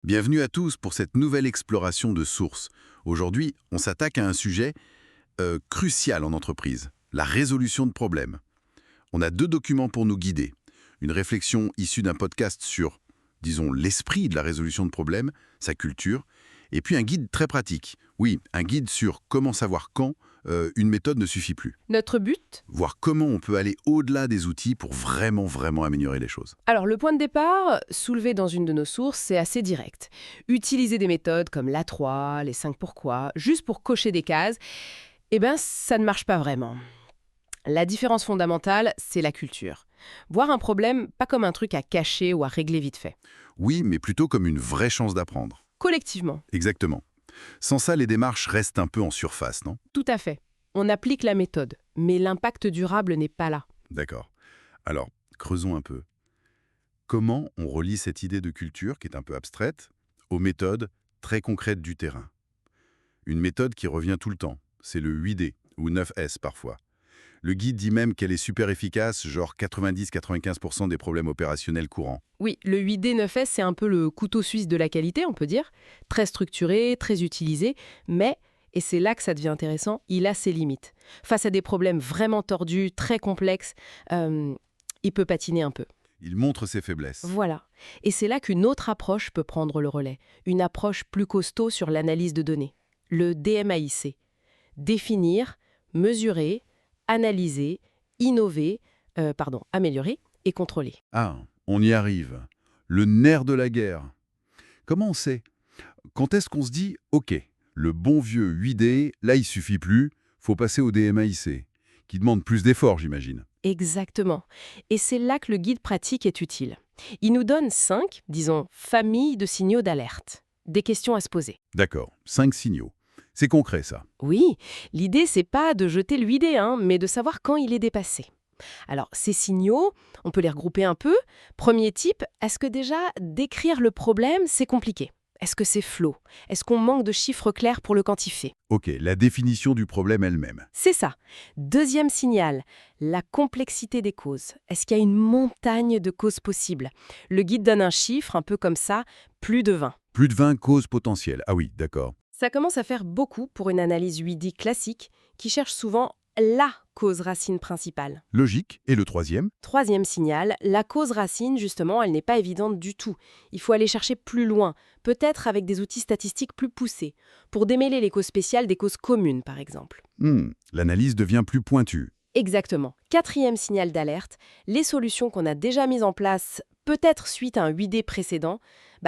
Bienvenue à tous pour cette nouvelle exploration de sources. Aujourd'hui, on s'attaque à un sujet crucial en entreprise, la résolution de problèmes. On a deux documents pour nous guider. Une réflexion issue d'un podcast sur, disons, l'esprit de la résolution de problèmes, sa culture, et puis un guide très pratique. Oui, un guide sur comment savoir quand une méthode ne suffit plus. Notre but? Voir comment on peut aller au-delà des outils pour vraiment améliorer les choses. Alors, le point de départ, soulevé dans une de nos sources, c'est assez direct. Utiliser des méthodes comme l'A3, les 5 pourquoi, juste pour cocher des cases, ça ne marche pas vraiment. La différence fondamentale, c'est la culture. Voir un problème pas comme un truc à cacher ou à régler vite fait. Oui, mais plutôt comme une vraie chance d'apprendre. Collectivement, Exactement. Sans ça, les démarches restent un peu en surface, non? tout à fait. On applique la méthode, mais l'impact durable n'est pas là. D'accord. Alors, creusons un peu. Comment on relie cette idée de culture, qui est un peu abstraite, aux méthodes très concrètes du terrain? Une méthode qui revient tout le temps, c'est le 8D, ou 9S parfois. Le guide dit même qu'elle est super efficace, genre 90-95% des problèmes opérationnels courants. Oui, le 8D9S, c'est un peu le couteau suisse de la qualité, on peut dire. Très structuré, très utilisé, mais, et c'est là que ça devient intéressant, il a ses limites. Face à des problèmes vraiment tordus, très complexes, il peut patiner un peu. Il montre ses faiblesses. Voilà. Et c'est là qu'une autre approche peut prendre le relais. Une approche plus costaud sur l'analyse de données. Le DMAIC. Définir, mesurer, analyser, améliorer et contrôler. Ah, on y arrive. Le nerf de la guerre. Comment on sait? Quand est-ce qu'on se dit « Ok, le bon vieux 8D, là il suffit plus, faut passer au DMAIC », qui demande plus d'efforts, j'imagine. Exactement. Et c'est là que le guide pratique est utile. Il nous donne 5, disons, familles de signaux d'alerte. Des questions à se poser. D'accord, 5 signaux. C'est concret, ça. Oui, l'idée, c'est pas de jeter l'idée, mais de savoir quand il est dépassé. Alors, ces signaux, on peut les regrouper un peu. Premier type, est-ce que déjà, décrire le problème, c'est compliqué? Est-ce que c'est flou? Est-ce qu'on manque de chiffres clairs pour le quantifier? Ok, la définition du problème elle-même. C'est ça. Deuxième signal, la complexité des causes. Est-ce qu'il y a une montagne de causes possibles? Le guide donne un chiffre, un peu comme ça, plus de 20. Plus de 20 causes potentielles. Ah oui, d'accord. Ça commence à faire beaucoup pour une analyse 8D classique qui cherche souvent la cause racine principale. Logique. Et le troisième? Troisième signal, la cause racine, justement, elle n'est pas évidente du tout. Il faut aller chercher plus loin, peut-être avec des outils statistiques plus poussés, pour démêler les causes spéciales des causes communes, par exemple. L'analyse devient plus pointue. Exactement. Quatrième signal d'alerte, les solutions qu'on a déjà mises en place, peut-être suite à un 8D précédent,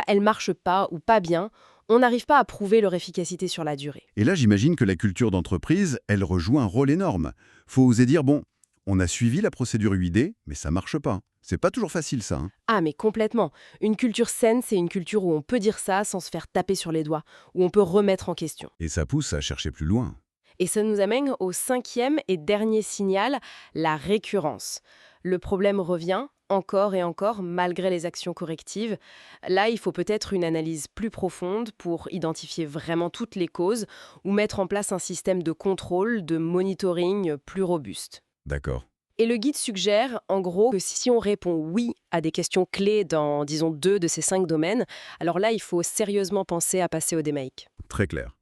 elles ne marchent pas ou pas bien. On n'arrive pas à prouver leur efficacité sur la durée. Et là, j'imagine que la culture d'entreprise, elle rejoue un rôle énorme. Faut oser dire, bon, on a suivi la procédure 8D, mais ça marche pas. C'est pas toujours facile, ça. Ah, mais complètement. Une culture saine, c'est une culture où on peut dire ça sans se faire taper sur les doigts, où on peut remettre en question. Et ça pousse à chercher plus loin. Et ça nous amène au cinquième et dernier signal, la récurrence. Le problème revient encore et encore malgré les actions correctives. Là, il faut peut-être une analyse plus profonde pour identifier vraiment toutes les causes ou mettre en place un système de contrôle, de monitoring plus robuste. D'accord. Et le guide suggère, en gros, que si on répond oui à des questions clés dans, disons, 2 de ces 5 domaines, alors là, il faut sérieusement penser à passer au DMAIC. Très clair.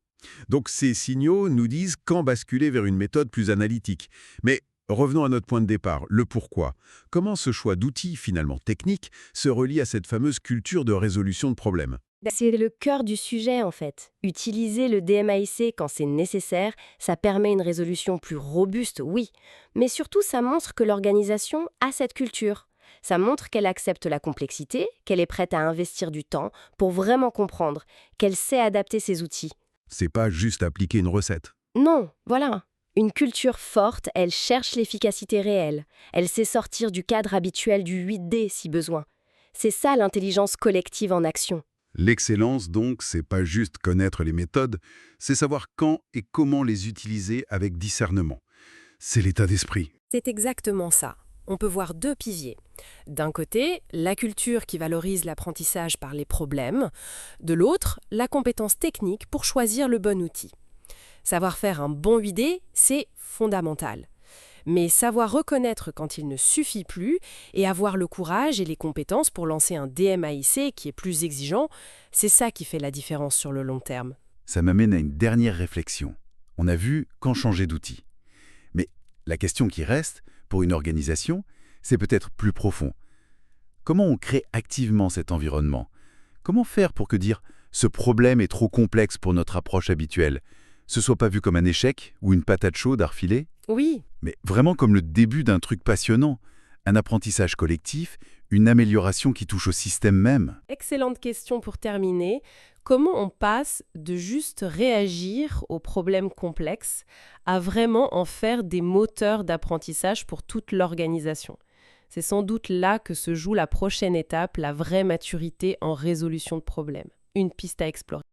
Donc ces signaux nous disent quand basculer vers une méthode plus analytique. Mais revenons à notre point de départ, le pourquoi. Comment ce choix d'outils, finalement techniques, se relie à cette fameuse culture de résolution de problèmes? C'est le cœur du sujet en fait. Utiliser le DMAIC quand c'est nécessaire, ça permet une résolution plus robuste, oui. Mais surtout, ça montre que l'organisation a cette culture. Ça montre qu'elle accepte la complexité, qu'elle est prête à investir du temps pour vraiment comprendre, qu'elle sait adapter ses outils. C'est pas juste appliquer une recette. Non, voilà. Une culture forte, elle cherche l'efficacité réelle. Elle sait sortir du cadre habituel du 8D si besoin. C'est ça l'intelligence collective en action. L'excellence, donc, c'est pas juste connaître les méthodes, c'est savoir quand et comment les utiliser avec discernement. C'est l'état d'esprit. C'est exactement ça. On peut voir 2 piliers. D'un côté, la culture qui valorise l'apprentissage par les problèmes. De l'autre, la compétence technique pour choisir le bon outil. Savoir faire un bon 8D, c'est fondamental. mais savoir reconnaître quand il ne suffit plus et avoir le courage et les compétences pour lancer un DMAIC qui est plus exigeant, c'est ça qui fait la différence sur le long terme. Ça m'amène à une dernière réflexion. On a vu quand changer d'outil. Mais la question qui reste, pour une organisation, c'est peut-être plus profond. Comment on crée activement cet environnement? Comment faire pour que dire « ce problème est trop complexe pour notre approche habituelle » ce soit pas vu comme un échec ou une patate chaude à refiler, Oui, mais vraiment comme le début d'un truc passionnant, un apprentissage collectif, une amélioration qui touche au système même. excellente question pour terminer. Comment on passe de juste réagir aux problèmes complexes à vraiment en faire des moteurs d'apprentissage pour toute l'organisation? C'est sans doute là que se joue la prochaine étape, la vraie maturité en résolution de problèmes. Une piste à explorer.